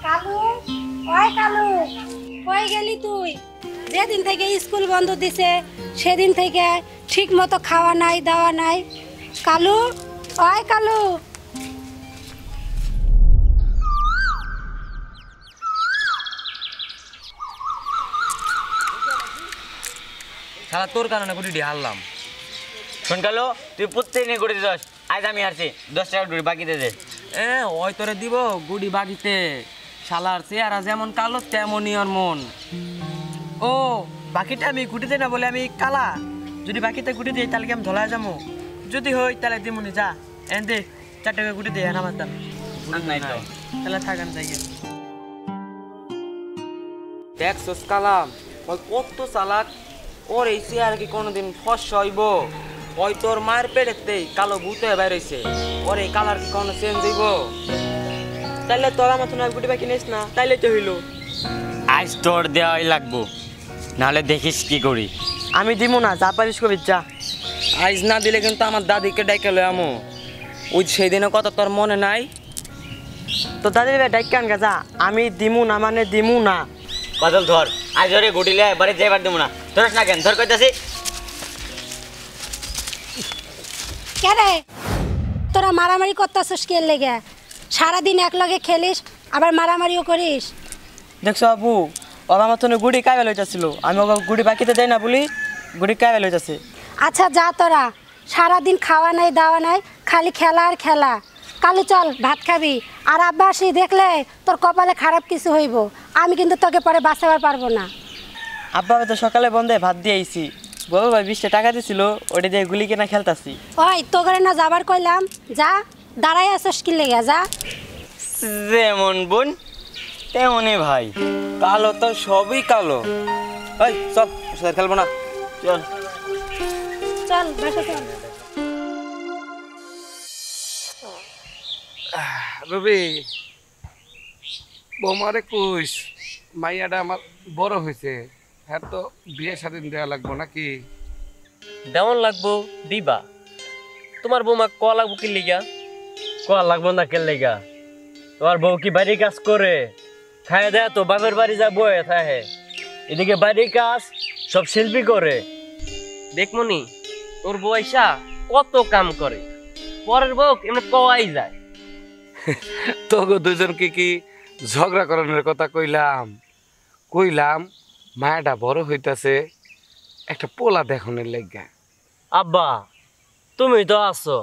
কালু, ওই কালু, কই গেলি তুই? যেদিন থেকে স্কুল বন্ধ দিছে সেদিন থেকে ঠিক মতো খাওয়া নাই দাওয়া নাই। কালু, ওই কালু। শালা তোর কারণে গুটি হারলাম। শোন কালো, তুই প্রত্যেক নিয়ে গুটি দিস, আজ আমি হারছি। 10 টাকা গুটি বাকি দে। ওই তোরে দিব গুটি বাকিতে। শালার চেহারা যেমন কালো তেমনই ওর মন। ও বাকিটা আমি গুটি দেই না বলে আমি কালা? যদি বাকিতে গুটি দিই তাহলে কি আমি ধলা যাবো? যদি হই তাহলে দিমুনি যা এন দে 4 টাকা গুটি দে আমার দাম নাই তো তাহলে থাকেন যাই। দেখ সোস কালাম ওই কত চালাক। ওর এই চেহারা কি কোনোদিন ফর্সা হইব? ওই তোর মায়ের পেটেতেই কালো ভূত হয়ে বাইরেছে। ওর এই কালার কি কোনো চেঞ্জ হইব? তাইলে তোর আমার তো গুটি বাকি নিস না, তাইলে তো হইল। আজ তোর দেওয়াই লাগবো, নাহলে দেখিস কি করি। আমি দিব না, যা পারিস কবি যা। আজ না দিলে কিন্তু আমার দাদিকে ডাইকে লই আমো। ওই সেদিনের কথা তোর মনে নাই? তো দাদির ডাইকে আনগা যা। আমি দিমু না মানে দিমু না। বাদল ধর, আজ ওরে গুটিলে বাড়ি যাইবার দিমু না। ধরস না কেন? ধর কইতাছি। কে রে, তোরা মারামারি করতেছিস কে লেগে? সারাদিন এক লগে খেলিস আবার মারামারিও করিস। দেখছো আপু, ওরা আমার তো গুড়ি কাবে লইতাছিল। আমি ওকে গুড়ি বাকিতে দেয় না বলি গুড়ি কাবে লইতাছে। আচ্ছা যা, তোরা সারাদিন খাওয়া নাই দাওয়া নাই, খালি খেলা আর খেলা। কালু চল ভাত খাবি। আর আব্বা আসি দেখলে তোর কপালে খারাপ কিছু হইব। আমি কিন্তু তোকে পরে বাঁচাবার পারবো না। আব্বা তো সকালে বন্ধে ভাত দিয়ে আইছি। বউ ভাই 20 টাকা দিছিল, ওটা দিয়ে গুলি কেনা খেলতাছি। ওই তো করে না যাবার কইলাম, যা। দাঁড়াই আসস কি লেগে যা। যেমন বোন তেমনই ভাই, কালো তো সবই কালো। ওই চল সাথে খেলবো না, চল চল বাসা চল। রবি বৌমারে কুস মাইয়াটা আমার বড় হয়েছে, হ্যাঁ তো বিয়ে স্বাধীন দেওয়া লাগবো নাকি? দেওয়ান লাগবো দিবা। তোমার বৌমা ক লাগবো কি লিগা? ক লাগবো না কে লিগা? তোমার বউ কি বাড়ির কাজ করে? খায় দেয় তো বাপের বাড়ি যা বয়ে থাকে। এদিকে বাড়ির কাজ সব শিল্পী করে। দেখমনি তোর বউ আইসা কত কাম করে, পরের বউ এমনি কওয়াই যায়। তোকে দুজনকে কি ঝগড়া করানোর কথা কইলাম মায়াটা বড় হইতাছে, একটা পোলা দেখনের লেগা। আব্বা তুমি তো আছো,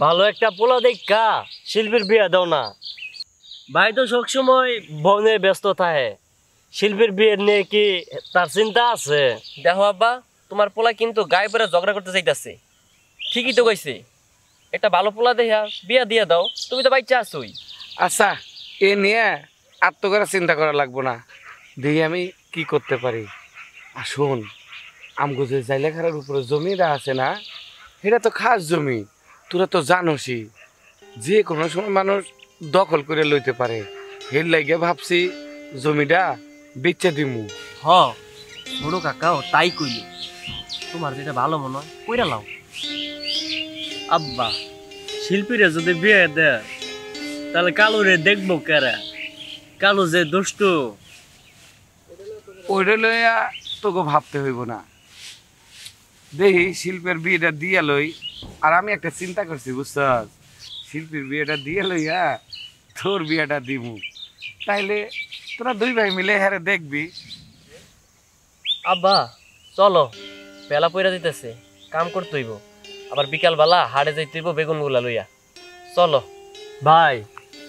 ভালো একটা পোলা দেখা শিল্পীর বিয়ে দাও না। ভাই তো সবসময় বনে ব্যস্ত থাকে, শিল্পীর বিয়ে নিয়ে কি তার চিন্তা আছে? দেখো আব্বা, তোমার পোলা কিন্তু গায়ে পরে ঝগড়া করতে চাইতেছে। ঠিকই তো কইছে, একটা ভালো পোলা দেখা বিয়া দিয়ে দাও। তুমি তো বাচ্চা আছোই। আচ্ছা এ নিয়ে আত্মকরা চিন্তা করা লাগবো না, দেখি আমি কি করতে পারি। আর শোন, আমগো যে জাইলেখার উপরে জমিটা আছে না, এটা তো খাস জমি। তোরা তো জানোসই যে কোনো সময় মানুষ দখল করে লইতে পারে। এর লাগে ভাবছি জমিটা বেচে দিমু। হ ছোট কাকাও তাই কইল। তোমার যেটা ভালো মনে হয় কইরা লাও। আব্বা শিল্পীরে যদি বিয়ে দেয় তাহলে কালুরে দেখবো কেরা? কালু যে দুষ্ট। ওইটা লইয়া তোকে ভাবতে হইব না, দেখি শিল্পের বিয়েটা দিয়ে লই। আর আমি একটা চিন্তা করছি বুঝছ, শিল্পীর বিয়েটা দিয়ে লইয়া তোর বিয়েটা দিমু, তাইলে তোরা দুই ভাই মিলে হ্যারে দেখবি। আব্বা চলো, বেলা পয়রা দিতেছে, কাম করতে হইব। আবার বিকাল বেলা হাড়ে যাইতে হইব বেগুন গুলা লইয়া। চলো ভাই,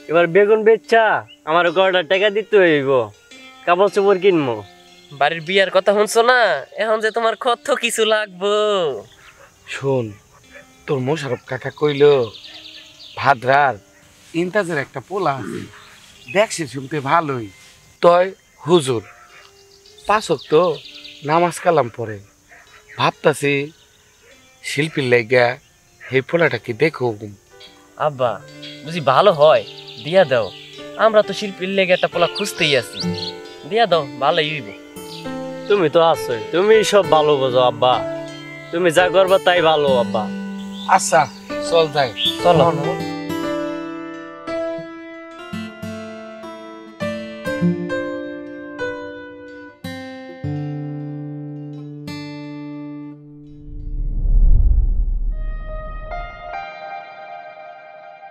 এবার বেগুন বেচা আমার কয়টা টাকা দিতে হইব, কাপড় চোপড় কিনবো। বাড়ির বিয়ার কথা শুনছো না? এখন যে তোমার কত কিছু লাগবো। শোন, তোর মোশারফ কাকা কইল ভাদ্রার ইন্তাজের একটা পোলা আছে, দেখছে শুনতে ভালোই। তয় হুজুর 5 ওয়াক্ত নামাজ কালাম পড়ে। ভাবতাছি শিল্পীর লাইগা এই পোলাটা কি দেখো। আব্বা বুঝি ভালো হয় দিয়া দাও। আমরা তো শিল্পীর লেগে একটা পোলা খুঁজতেই আছি, দিয়া দাও, ভালোই হইব। তুমি তো আছোই, তুমি সব ভালো বোঝো আব্বা। তুমি যা করবা তাই ভালো আব্বা। আচ্ছা চল যাই, চলো।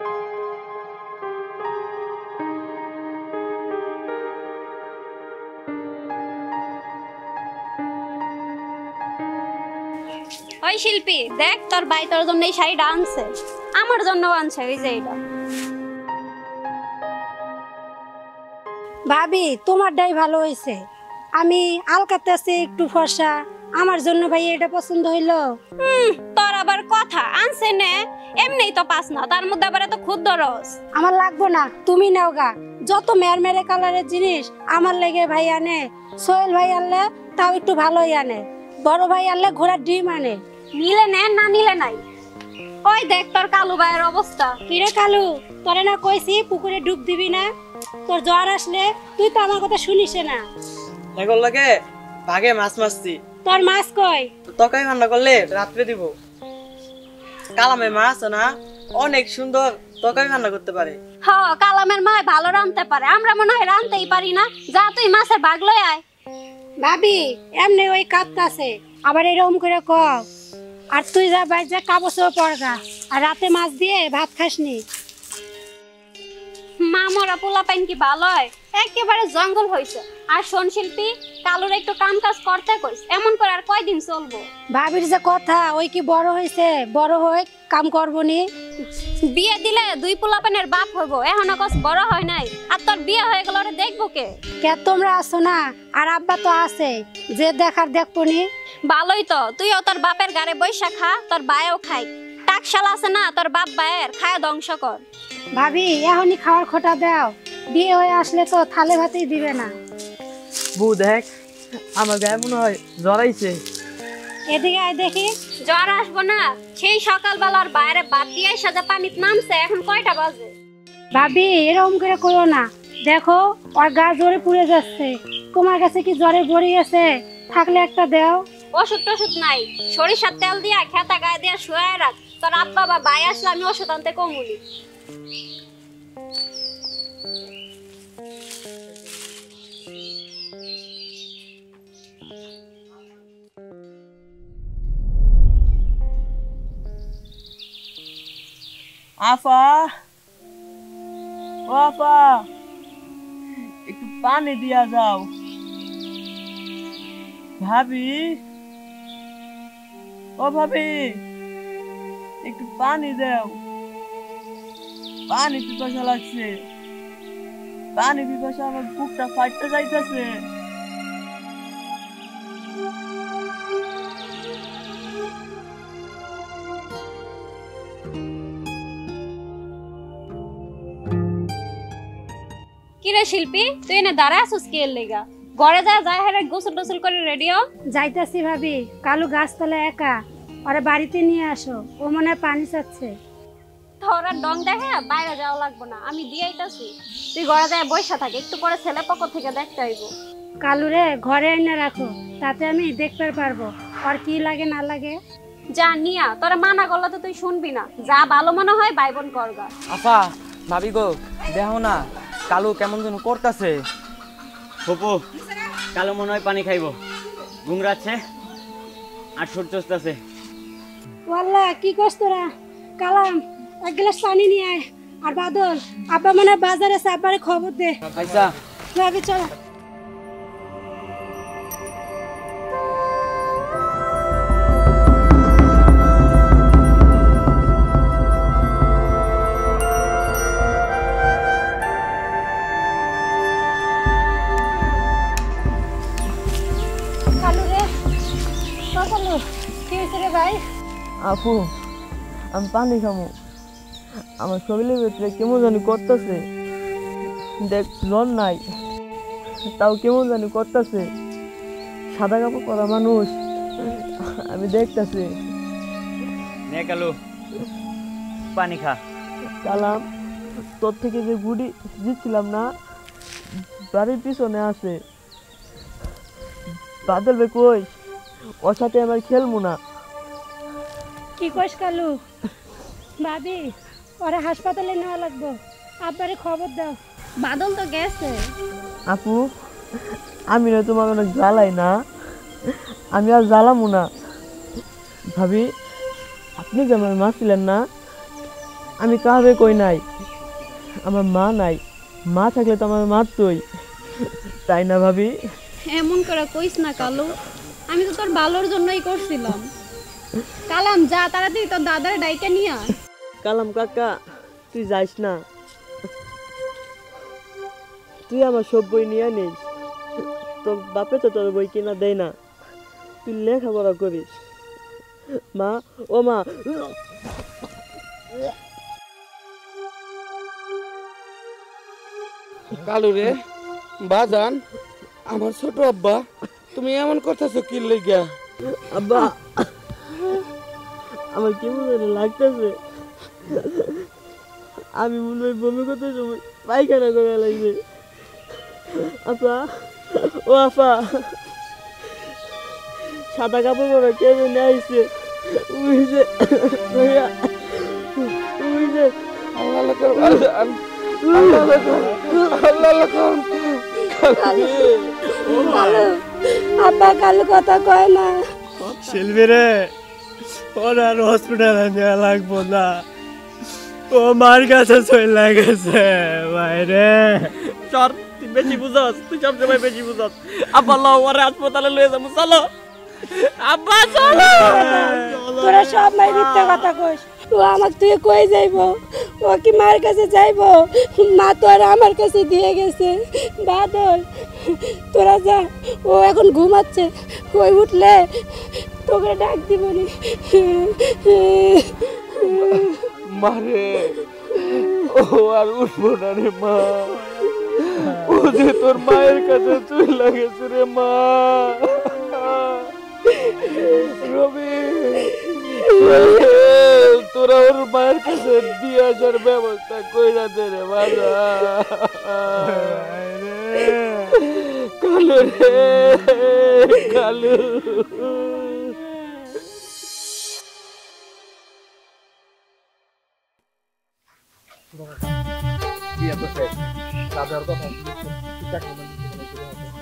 ওই শিল্পী দেখ, তোর ভাই তোর জন্য এই শাড়িটা আনছে, আমার জন্য আনছে ওই যে এটা। ভাবি তোমারটাই ভালো হয়েছে। আমি আলকাতে আছি একটু ফর্সা, আমার জন্য ভাই এটা পছন্দ হইলো। তোর আবার কথা আনছে নে, এমনিই তো পাস না, তার মধ্যে আবার এত ক্ষুদ্র রস। আমার লাগবো না, তুমি নাও গা। যত মেরমেরে কালারের জিনিস আমার লেগে ভাই আনে। সোহেল ভাই আনলে তাও একটু ভালোই আনে, বড় ভাই আনলে ঘোড়ার ডিম আনে। নিলে নে, না নিলে নাই। ওই দেখ তোর কালু ভাইয়ের অবস্থা। কিরে কালু, তোরে না কইছি পুকুরে ডুব দিবি না? তোর জ্বর আসলে তুই তো আমার কথা শুনিস না। এখন লাগে ভাগে মাছ মারছি, তোর মাছ কই? তরকারি রান্না করলে রাত্রে দিব। কালামে মাছ না অনেক সুন্দর তরকারি রান্না করতে পারে। হ, কালামের মা ভালো রাঁধতে পারে, আমরা মনে হয় রাঁধতেই পারি না। যা তুই মাছের ভাগ লই আয়। ভাবি এমনি ওই কাঁদতাছে, আবার এরকম করে ক। আর তুই যা বাইর যা কাবসও পড়গা, আর রাতে মাছ দিয়ে ভাত খাসনি। মা মরা পোলা পাইন কি ভালো হয়? একেবারে জঙ্গল হইছে। আর শোন শিল্পী, কালুর একটু কাম কাজ করতে কইস, এমন করে আর কয়দিন চলবো? ভাবির যে কথা, ওই কি বড় হয়েছে? বড় হয়ে কাম করবো নি? বিয়ে দিলে দুই পোলা পাইনের বাপ হইব, এখনো কস বড় হয় নাই। আর তোর বিয়ে হয়ে গেল, ওরে দেখবো কে? কে তোমরা আসো না, আর আব্বা তো আছে, যে দেখার দেখবো নি। ভালোই তো, তুইও তোর বাপের গাড়ে বৈশা খা, তোর বায়েও খাই। টাকশালা আছে না তোর বাপ বায়ের, খায় ধ্বংস কর। ভাবি এখনই খাওয়ার খোটা দাও, বিয়ে হয়ে আসলে তো থালে ভাতেই দিবে না। বউ দেখ, আমার গায়ে মনে হয় জড়াইছে। এদিকে আয় দেখি। জ্বর আসবো না? সেই সকালবেলার বাইরে বাদ দিয়ে সাজা পানিত নামছে, এখন কয়টা বাজে? ভাবি এরকম করে কইও না, দেখো ওর গা জ্বরে পুড়ে যাচ্ছে। তোমার কাছে কি জ্বরে বড়ি আছে? থাকলে একটা দাও। ওষুধ টষুধ নাই, সরিষার তেল দিয়া খেতা গায়ে দিয়া শুয়ে রাখ। তোর আব্বা বা ভাই আসলে আমি ওষুধ আনতে কমুনি। আফা, ও আফা, একটু পানি দিয়া যাও। ভাবি, ও ভাবি, একটু পানি দাও। পানি পিপাসা লাগছে, পানি পিপাসা, আমার বুকটা ফাটতে যাইতেছে। কিরে শিল্পী, তুই এনে দাঁড়ায় আসুস কি এর লেগা? ঘরে যা, যায় হারে গোসল টোসল করে রেডিও। যাইতাছি ভাবি, কালু গাছতলা একা, ওরা বাড়িতে নিয়ে আসো, ও মনে হয় পানি চাচ্ছে। তোরা ডং দেখে বাইরে যাওয়া লাগবো না, আমি দিয়ে আইতাছি। তুই ঘরে যায় বইসা থাকে, একটু পরে ছেলে পক্ষ থেকে দেখতে আইব। কালুরে ঘরে এনে রাখো, তাতে আমি দেখতে পারবো আর কি লাগে না লাগে। যা নিয়া, তোরা মানা করলে তো তুই শুনবি না। যা ভালো মনে হয় বাইবন করগা। আফা, ভাবি গো, দেখো না কালু কেমন যেন করতেছে। ফুপু, কালো মনে হয় পানি খাইব, ঘুমরাচ্ছে আর সূর্য আসতেছে। ওয়াল্লা কি করছ তোরা? কালাম এক গ্লাস পানি নিয়ে আয়। আর বাদল, আব্বা মনে হয় বাজারে আছে, আব্বারে খবর দে। আচ্ছা ভাবি চল। কালু রে, কালু কি হয়েছে রে ভাই? আপু, আমি পানি খামো, আমার শরীরের ভিতরে কেমন জানি করতেছে। দেখ জ্বর নাই, তাও কেমন জানি করতেছে। সাদা কাপড় পরা মানুষ, আমি দেখতেছি। নে কালু, পানি খা। কালাম, তোর থেকে যে গুড়ি দিচ্ছিলাম না, বাড়ির পিছনে আছে। বাদল বে কই, ওর সাথে আমার খেলবো না। কি কইস কালু? ভাবি ওরা হাসপাতালে নেওয়া লাগবো, আব্বারে খবর দাও। বাদল তো গেছে। আপু, আমি না তোমার অনেক জ্বালাই না, আমি আর জ্বালামো না। ভাবি, আপনি যে আমার মা ছিলেন না, আমি কাউকে কই নাই, আমার মা নাই, মা থাকলে তো আমার মারতই, তাই না ভাবি? এমন করে কইস না কালু, আমি তো তোর ভালোর জন্যই করছিলাম। কালাম যা তাড়াতাড়ি তোর দাদার ডাইকা নিয়ে আয়। কালাম কাকা তুই যাইস না, তুই আমার সব বই নিয়ে নিস, তোর বাপে তো তোর বই কিনা দেয় না, তুই লেখাপড়া করিস। মা, ও মা, কালু রে বাজান, আমার ছোট আব্বা, তুমি এমন করতেছো কি লেগা? আব্বা আমার কেমন জানি লাগতেছে, আমি মনে হয় বমি করতে সময় পায়খানা করে লাগছে। আপা, ও আপা, সাদা কাপড় পরে কে নিয়ে আসছে? উইছে ভাইয়া, উইছে। আল্লাহ লাগার বাজান, আল্লাহ লাগার, আল্লাহ লাগার। কালু, আব্বা কালু কথা কয় না। শিল্পী রে, ওর আর হসপিটালে নেওয়া লাগবো না, ও মার কাছে চলে গেছে বাইরে। চল, তুই বেশি বুঝস, তুই সবসময় বেশি বুঝস। আব্বা লো, ওরে হাসপাতালে লয়ে যাবো, চলো আব্বা চলো। তোরা সব মাই মিথ্যা কথা কইস। ও আমাকে তুই কই যাইবো? ও কি মার কাছে যাইবো? মা তো আর আমার কাছে দিয়ে গেছে। বাদল, তোরা যা, ও এখন ঘুমাচ্ছে, ওই উঠলে তোকে ডাক দিবনি। মারে, ও আর উঠবো না রে মা, ও যে তোর মায়ের কাছে চলে গেছে রে মা। রবি, তোরা ওর মায়ের কাছে দিয়ে আসার ব্যবস্থা কইরা দে রে বাবা। কালু রে, কালু।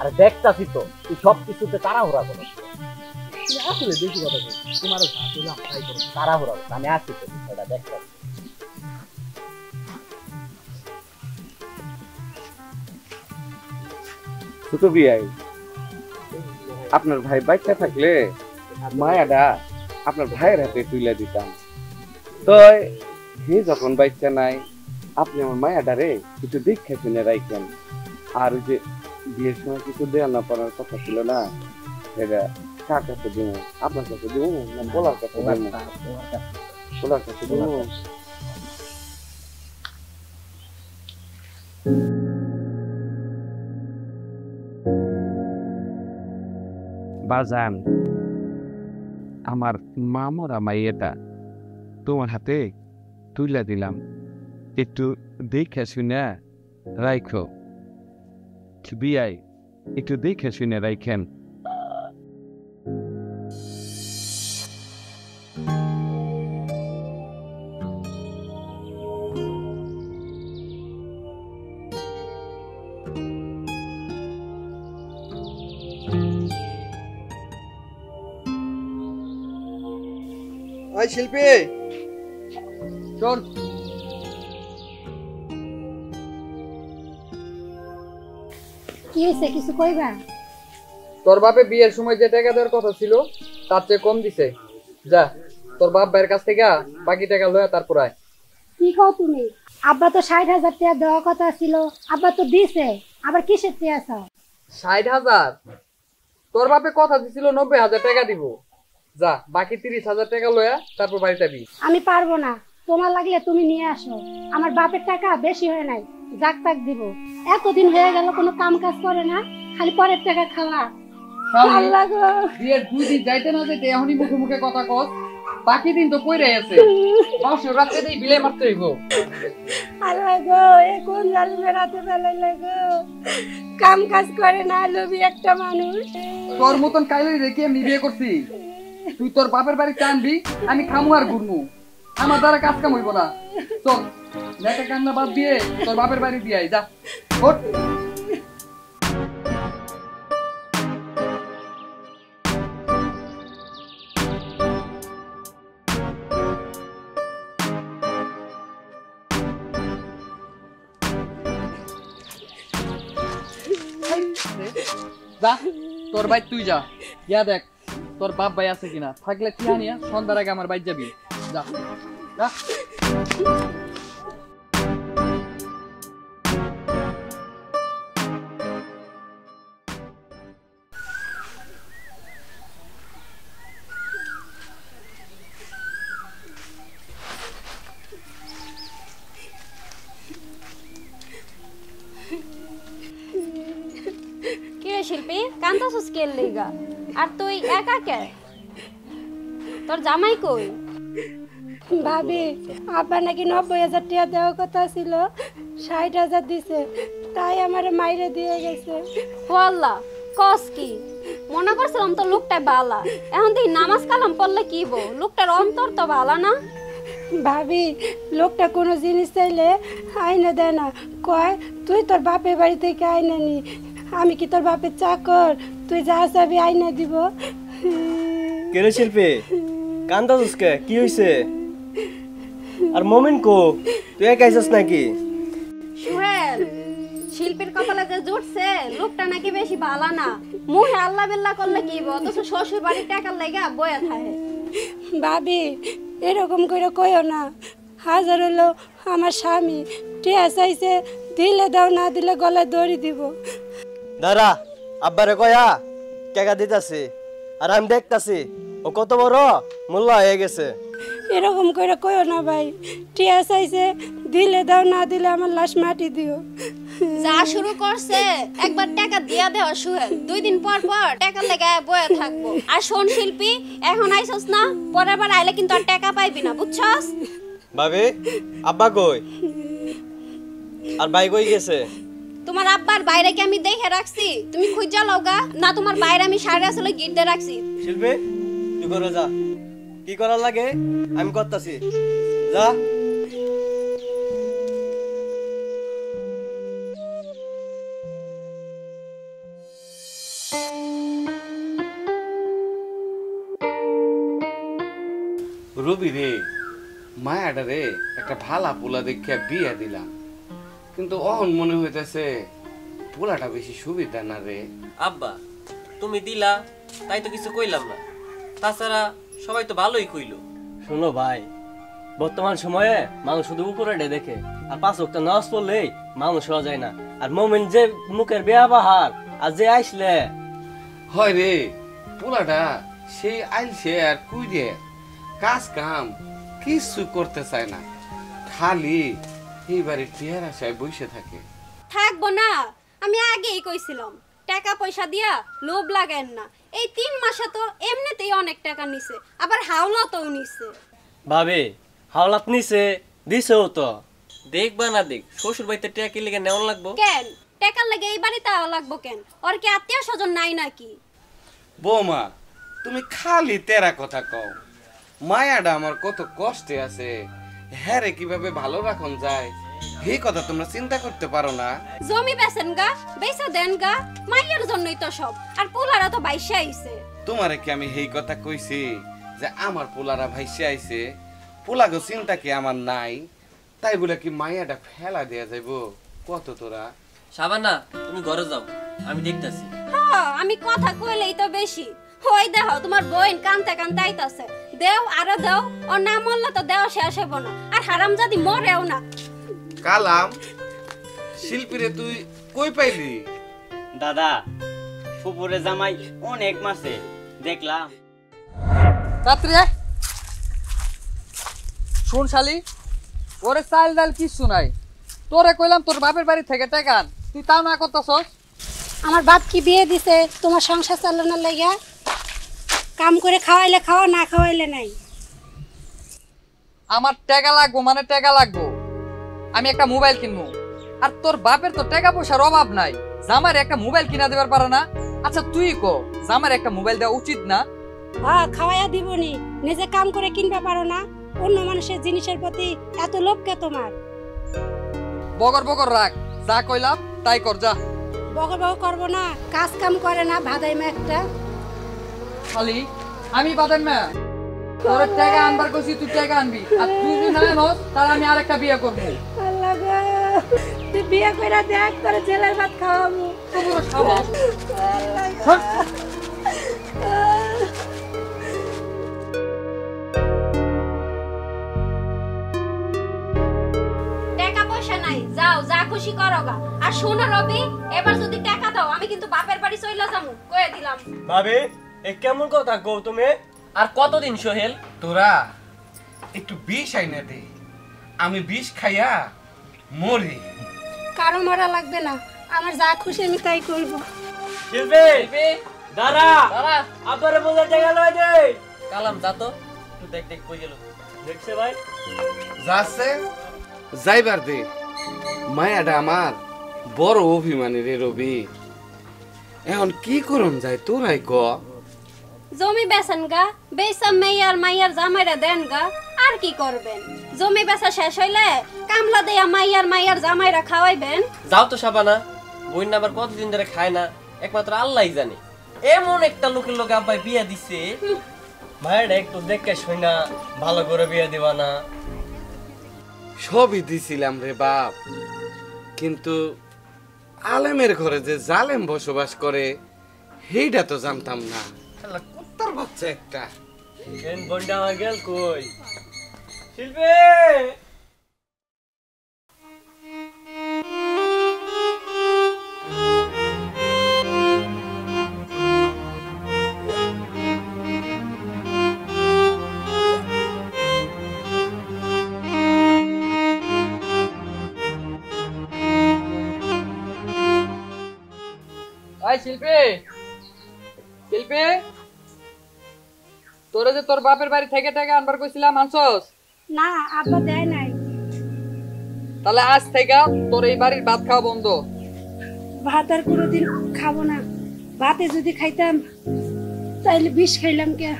আরে দেখতাছি তো তুই সব কিছুতে তাড়াহুড়া করো, আসলে বেশি কথা বল, তোমার তাড়াহুড়া, আমি আসি তো বিষয়টা দেখতাছি। ছোট বিয়াই, আপনার ভাই বাচ্চা থাকলে মায়াটা আপনার ভাইয়ের হাতে তুলে দিতাম, তো হে যখন বাচ্চা নাই আপনি আমার মায়াটারে কিছু দেখে শুনে রাখেন। আর ওই যে বিয়ের সময় কিছু দেওয়া না পারার কথা ছিল না, সেটা কার কাছে দিব? আপনার কাছে দিব না বলার কাছে দিব? বলার কাছে দিব। বাজান, আমার মামরা মাইয়েটা তোমার হাতে তুলে দিলাম, একটু দেখে শুনে রাখো। বিয়াই, একটু দেখে শুনে রাখেন। ওই শিল্পী শোন, কি হয়েছে, কিছু কইবা? তোর বাপে বিয়ের সময় যে টাকা দেওয়ার কথা ছিল তার চেয়ে কম দিছে। যা তোর বাপ ভাইয়ের কাছ থেকে বাকি টাকা লয়া তারপর আয়। কি কও তুমি? আব্বা তো 60,000 টাকা দেওয়ার কথা ছিল, আব্বা তো দিছে, আবার কিসের টাকা চাও? 60,000? তোর বাপে কথা দিছিল 90,000 টাকা দিব। যা বাকি 30,000 টাকা লয়া তারপর বাড়িতে যাবি। আমি পারবো না, তোমার লাগলে তুমি নিয়ে আসো, আমার বাপের টাকা বেশি হয় নাই, যাক তাক দিব। এতদিন হয়ে গেল কোনো কাম কাজ করে না, খালি পরের টাকা খাওয়া। আল্লাহ গো, বিয়ের 2 দিন যাইতে না যাইতে এখনই মুখে মুখে কথা কস, বাকি দিন তো কইরে আছে। মাসুর রাতে দেই বিলে মারতে হইব। আল্লাহ গো, এ কোন জালিমে রাতে বেলাইলে গো, কাম কাজ করে না, লোভী একটা মানুষ। তোর মতন কাইলে রেখে আমি বিয়ে করছি। তুই তোর বাপের বাড়ি টানবি, আমি খামু আর ঘুরমু, আমার দ্বারা কাজ কাম হইব না। চল লেখা কান্না বাদ দিয়ে তোর বাপের বাড়ি দিয়ে আই, যা ওঠ। যা তোর ভাই তুই যা ইয়া দেখ তোর বাপ ভাই আছে কিনা, থাকলে টিয়া নিয়ে সন্ধ্যার আগে আমার বাইর যাবি। যা যা। কিরে শিল্পী কান্দাছিস কে লিগা? আর তুই একা কে? তোর জামাই কই? ভাবি আব্বা নাকি 90,000 টাকা দেওয়ার কথা ছিল, 60,000 দিছে, তাই আমার মাইরে দিয়ে গেছে। আল্লাহ কস কি? মনে করছিলাম তো লোকটা বালা, এখন তুই নামাজ কালাম পড়লে কি বো, লোকটার অন্তর তো বালা না। ভাবি লোকটা কোনো জিনিস চাইলে আইনে দেয় না, কয় তুই তোর বাপের বাড়ি থেকে আইনে নি, আমি কি তোর বাপের চাকর, তুই যা চাবি আইনে দিব। কেরে শিল্পী কান্দাছিস কে? কি হইছে? আর মোমেন কো? তুই একা আইছস নাকি? সুহেল শিল্পীর কপালে যে জুটছে, লোকটা নাকি বেশি বালা না, মুহে আল্লাহ বিল্লাহ করলে কি বো, অথচ শ্বশুর বাড়ির টাকার লেগে বয়ে থাকে। ভাবি এরকম করে কইও না, হাজার হলো আমার স্বামী, টিয়া চাইছে, দিলে দাও, না দিলে গলায় দড়ি দিব। দাঁড়া, আব্বারে কয়া টাকা দিতাছি, আর আমি দেখতাছি ও কত বড় মোল্লা হয়ে গেছে। এরকম করে কইও না ভাই, টিয়া চাইছে, দিলে দাও, না দিলে আমার লাশ মাটি দিও। যা শুরু করছে একবার টাকা দিয়া দেওয়া সুহেল, 2 দিন পর পর টাকা লেগে বয়ে থাকবো। আর শোন শিল্পী, এখন আইছস না, পরের বার আইলে কিন্তু আর টাকা পাইবি না, বুঝছস? ভাবি আব্বা কই? আর ভাই কই গেছে? তোমার আব্বার বাইরে কি আমি দেখে রাখছি? তুমি খুঁজা লওগা না, তোমার বাইরে আমি সাড়ে আসলে গিট দিয়ে রাখছি। শিল্পী তুই করে যা, কি করার লাগে আমি করতাছি, যা। রবি রে, মায়াটা রে একটা ভালা পোলা দেখে বিয়া দিলাম, কিন্তু অহন মনে হইতেছে পোলাটা বেশি সুবিধা না রে। আব্বা তুমি দিলা তাই তো কিছু কইলাম না, তাছাড়া সবাই তো ভালোই কইলো। শোনো ভাই, বর্তমান সময়ে মানুষ শুধু উপরে দেখে, আর 5 ওয়াক্ত নামাজ পড়লেই মানুষ হওয়া যায় না। আর মোমেন যে মুখের বেয়া বাহার, আর যে আইসলে হয় রে, পোলাটা সেই আইলছে আর কুইরে কাজ কাম কিছু করতে চায় না, খালি এইবারে টিয়ার আশায় বসে থাকে। থাকবো না, আমি আগেই কইছিলাম টাকা পয়সা দিয়া লোভ লাগেন না। এই 3 মাসে তো এমনিতেই অনেক টাকা নিছে, আবার হাওলাতও নিছে। ভাবি হাওলাত নিছে, দিছেও তো। দেখবা না দেখ, শ্বশুর বাড়িতে টাকা কি লেগে নেওয়া লাগবো কেন টাকার লাগে এই বাড়িতে আওয়া লাগবো কেন? ওর কি আত্মীয় স্বজন নাই নাকি? বৌমা তুমি খালি তেরা কথা কও, মায়াটা আমার কত কষ্টে আছে, হ্যাঁ রে কিভাবে ভালো রাখন যায় এই কথা তোমরা চিন্তা করতে পারো না? জমি বেচেন গা, বেচা দেন গা, মাইয়ের জন্যই তো সব। আর পোলারা তো বাইশে আইছে। তোমারে কি আমি এই কথা কইছি যে আমার পোলারা ভাইসে আইছে, পোলাগো চিন্তা কি আমার নাই? তাই বলে কি মায়াটা ফেলা দেয়া যাইবো? কত তোরা সাবানা তুমি ঘরে যাও, আমি দেখতাছি। হ্যাঁ আমি কথা কইলেই তো বেশি। ওই দেখো তোমার বোন কানতে কানতে আইতাছে, দেও আরো দেও, ওর না মরলে তো দেওয়া শেষ হইব না, আর হারামজাদি মরেও না। কালাম শিল্পীরে তুই কই পাইলি? দাদা ফুপুরে জামাই অনেক মাসে দেখলাম। রাত্রে শুন শালি, ওরে চাল ডাল কিচ্ছু নাই, তোরে কইলাম তোর বাপের বাড়ি থেকে টাকা আন, তুই তাও না করতেছস। আমার বাপ কি বিয়ে দিছে তোমার সংসার চালানোর লাগা? কাম করে খাওয়াইলে খাওয়া, না খাওয়াইলে নাই। আমার টাকা লাগবো মানে টাকা লাগবো, আমি একটা মোবাইল কিনবো, আর তোর বাপের তো টাকা পয়সার অভাব নাই, জামার একটা মোবাইল কিনা দেবার পারে না? আচ্ছা তুই কো, জামার একটা মোবাইল দেওয়া উচিত না? হ্যাঁ খাওয়াইয়া দিবনি, নিজে কাম করে কিনতে পারো না, অন্য মানুষের জিনিসের প্রতি এত লোভ কে তোমার? বগর বগর রাখ, যা কইলাম তাই কর, যা। বগর বগর করবো না, কাজ কাম করে না, ভাদাইমা একটা। শালি আমি বাদেন না, তোর টাকা আনবার কইছি, তুই টাকা আনবি, আর তুই যদি না আনস তাহলে আমি আরেকটা বিয়ে করবো। আল্লাহ গো। তুই বিয়ে কইরা দেখ তোর জেলের ভাত খাওয়াবো। টাকা পয়সা নাই, যাও যা খুশি করো গা। আর শোনো রবি, এবার যদি টাকা দাও আমি কিন্তু বাপের বাড়ি চইলা যামু, কয়ে দিলাম। ভাবি এ কেমন কথা কও তুমি? আর কতদিন সোহেল? তোরা একটু বিষ আইনা দে, আমি বিষ খাইয়া মরি। কারো মারা লাগবে না, আমার যা খুশি আমি তাই করবো। শিল্পী দাঁড়া, আব্বারে বলে টাকা লই দে। কালাম যা তো, একটু দেখ দেখ কই গেল। দেখছে ভাই, যাচ্ছে যাইবার দে। মায়াটা আমার বড় অভিমানী রে রবি, এখন কি করুন যায় তোরাই ক। জমি বেচেন গা, বেচা মেয়ার মাইয়ার জামাইরা দেন গা। আর কি করবেন? জমি বেচা শেষ হইলে কামলা দেয়া মাইয়ার জামাইরা খাওয়াইবেন। যাও তো শাবানা, বইন আবার কতদিন ধরে খায় না, একমাত্র আল্লাহই জানে। এমন একটা লোকের লোকে আব্বাই বিয়া দিছে। মায়ের একটু দেখে শুই না, ভালো করে বিয়ে দিবা না? সবই দিছিলাম রে বাপ, কিন্তু আলেমের ঘরে যে জালেম বসবাস করে সেইটা তো জানতাম না। শালা কুত্তার বাচ্চা একটা। এন বন্ডা আমার গেল কই? শিল্পী আই শিল্পী, শিল্পী, তোরা যে তোর বাপের বাড়ি থেকে টাকা আনবার কইছিলাম, আনছস? না, আব্বা দেয় নাই। তাহলে আজ থেকে তোর এই বাড়ির ভাত খাওয়া বন্ধ। ভাত আর কোনোদিন খাবো না। ভাতে যদি খাইতাম তাইলে বিষ খাইলাম কে?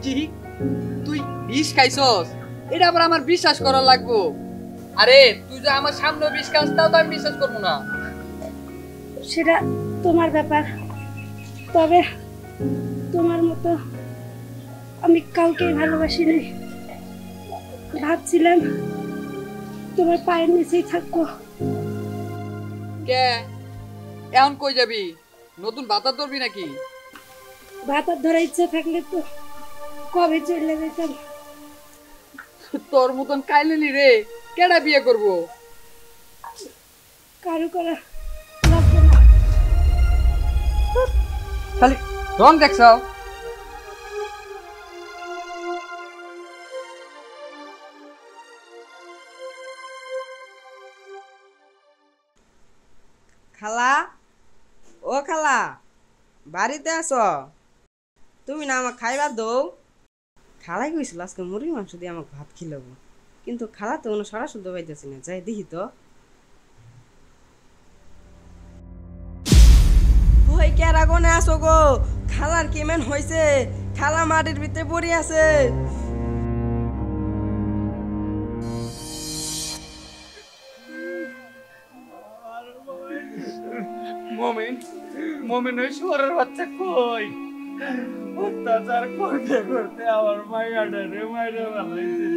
কি তুই বিষ খাইছস? এটা আবার আমার বিশ্বাস করা লাগবো? আরে তুই যে আমার সামনে বিষ খাস তাও তো আমি বিশ্বাস করবো না। সেটা তোমার ব্যাপার, তবে তোমার মতো আমি কাউকে ভালোবাসি নাই। ভাবছিলাম তোমার পায়ের নিচেই থাকবো। কে এখন কই যাবি? নতুন ভাতা ধরবি নাকি? ভাতার ধরার ইচ্ছা থাকলে তো কবে চলে যেতাম। তোর মতন কাইলেলি রে কেডা বিয়ে করবো? কারো করা লাগবে না। খালি রং দেখছ? খালা, ও খালা, বাড়িতে আছো? তুমি না আমাকে খাইবার দৌ। খালাই গেছিল আজকে মুরগির মাংস দিয়ে আমাকে ভাত খিলাব, কিন্তু খালা তো কোনো সরা শুদ্ধ পাইতেছি না। যাই দেখি তো। ওই কেরা কোনে আসো গো? খালার কেমন হয়েছে? খালা মাটির ভিতরে পড়ে আছে। মমিন, মমিন ওই শুয়োরের বাচ্চা কই? অত্যাচার করতে করতে আমার মাইয়াটা রে মাইরে ফেলাইছে।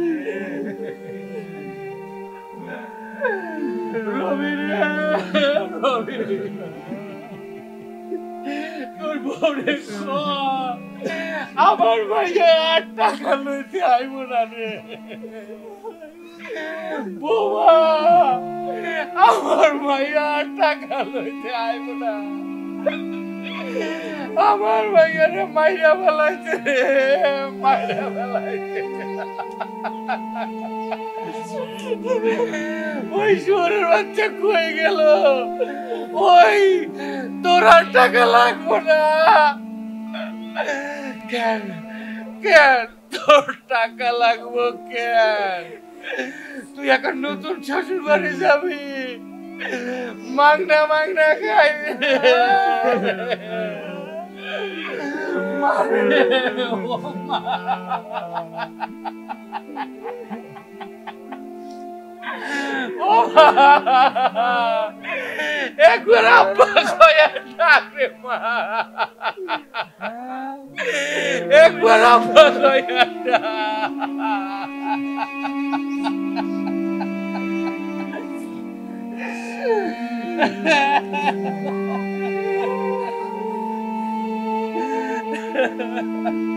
রবি রে, রবি, তোর বউরে আমার মাইয়া 8 টাকা লইতে আইব না রে। বৌমা, আমার মাইয়া 8 টাকা লইতে আইব না। আমার মাইয়ারে মাইরা ফেলাইছে রে, মাইরা ফেলাইছে। ওই শুয়োরের বাচ্চা কই গেল? ওই তোর 8 টাকা লাগবো না কেন? কেন তোর টাকা লাগবো কেন? তুই এখন নতুন শ্বশুর বাড়ি যাবি, মাগনা মাগনা খাইবি। একবার আব্বা কয়া ডাক রে মা, একবার আব্বা কয়া ডাক। Ha ha ha.